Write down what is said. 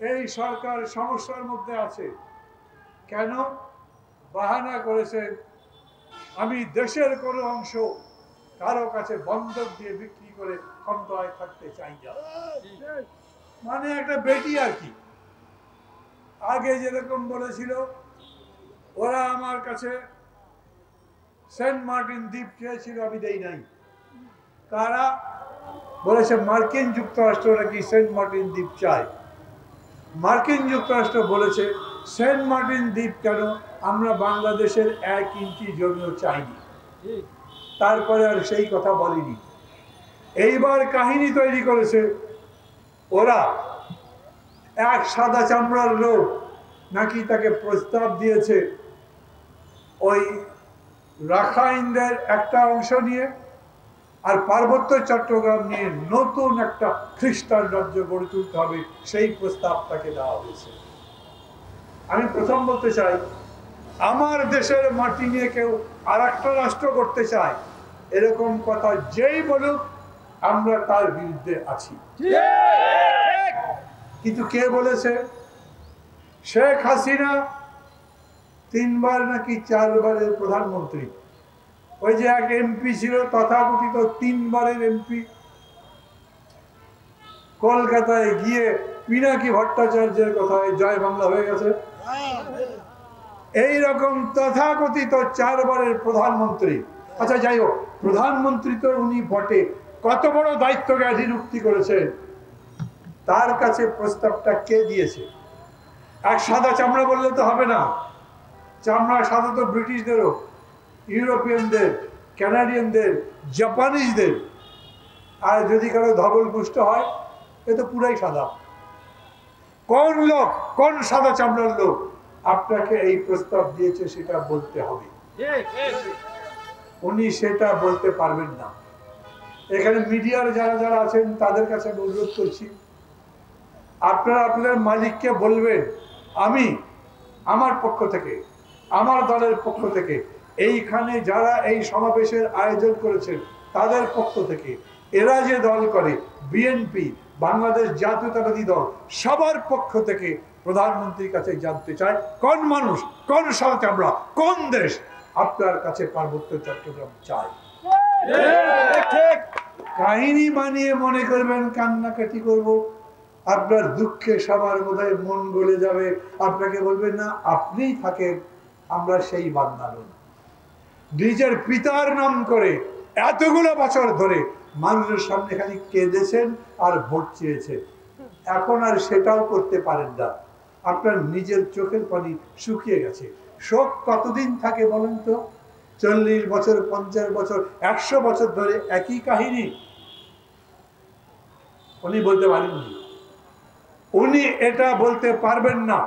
এই সরকার সমস্যার মধ্যে আছে। কেন? বাহানা করেছেন আমি দেশের কোনো অংশ কারো কাছে বন্ধক দিয়ে বিক্রি করে ক্ষমতায় থাকতে চাই না। মানে একটা বেটি আর কি। আগে যেরকম বলেছিল ওরা আমার কাছে সেন্ট মার্টিন দ্বীপ চেয়েছিল, আমি দেই নাই। কারা বলেছে? মার্কিন যুক্তরাষ্ট্র নাকি সেন্ট মার্টিন দ্বীপ চায়। মার্কিন যুক্তরাষ্ট্র বলেছে সেন্ট মার্টিন দ্বীপ কেন, আমরা বাংলাদেশের 1 ইঞ্চি জমিও চাইনি। তারপরে আর সেই কথা বলিনি। এইবার কাহিনী তৈরি করেছে ওরা, এক সাদা চামড়ার লোক নাকি তাকে প্রস্তাব দিয়েছে ওই রাখাইনদের একটা অংশ নিয়ে আর পার্বত্য চট্টগ্রাম নিয়ে নতুন একটা খ্রিস্টান রাজ্য গড়ে তুলতে হবে, সেই প্রস্তাব তাকে দেওয়া হয়েছে। আমি প্রথম বলতে চাই, আমার দেশের মাটি নিয়ে কেউ আর একটা রাষ্ট্র করতে চায় এরকম কথা যেই বলুক আমরা তার বিরুদ্ধে আছি। কিন্তু কে বলেছে? শেখ হাসিনা 3 বার নাকি 4 বারের প্রধানমন্ত্রী। ওই যে এক এমপি ছিল তথাকথিত 3 বারের এমপি, কলকাতায় গিয়ে পিনাকি ভট্টাচার্যের কথায় জয় বাংলা হয়ে গেছে। এইরকম তথাকথিত 4 বারের প্রধানমন্ত্রী, আচ্ছা যাই হোক, প্রধানমন্ত্রী তো উনি বটে, কত বড় দায়িত্ব নিযুক্তি করেছেন, তার কাছে প্রস্তাবটা কে দিয়েছে? এক সাদা চামড়া বললে তো হবে না। চামড়া সাদা তো ব্রিটিশদেরও, ইউরোপিয়ানদের, কানাডিয়ানদের, জাপানিজদের। আর যদি কারো ধবল পুষ্ট হয় এ তো পুরাই সাদা। কোন লোক, কোন সাদা চামড়ার লোক আপনাকে এই প্রস্তাব দিয়েছে সেটা বলতে হবে। উনি সেটা বলতে পারবেন না। এখানে মিডিয়ার যারা যারা আছেন তাদের কাছে অনুরোধ করছি, আপনারা আপনাদের মালিককে বলবেন আমি আমার পক্ষ থেকে, আমার দলের পক্ষ থেকে, এইখানে যারা এই সমাবেশের আয়োজন করেছেন তাদের পক্ষ থেকে, এরা যে দল করে বিএনপি, বাংলাদেশ জাতীয়তাবাদী দল, সবার পক্ষ থেকে প্রধানমন্ত্রীর কাছে জানতে চায় কোন মানুষ, কোন সাথে আমরা, কোন দেশ আপনার কাছে পার্বত্য চট্টগ্রাম চায়। কাহিনী বানিয়ে মনে করবেন কান্নাকাটি করব, আপনার দুঃখে সবার বোধহয় মন গলে যাবে, আপনাকে বলবেন না আপনিই থাকেন, আমরা সেই বান্দা নই। নিজের পিতার নাম করে এতগুলো বছর ধরে মানুষের সামনে খালি কেঁদেছেন আর ভোট চেয়েছেন, এখন আর সেটাও করতে পারেন না। আপনার নিজের চোখের পানি শুকিয়ে গেছে। শোক কতদিন থাকে বলেন তো? 40 বছর, 50 বছর, 100 বছর ধরে একই কাহিনী। উনি বলতে পারেননি, উনি এটা বলতে পারবেন না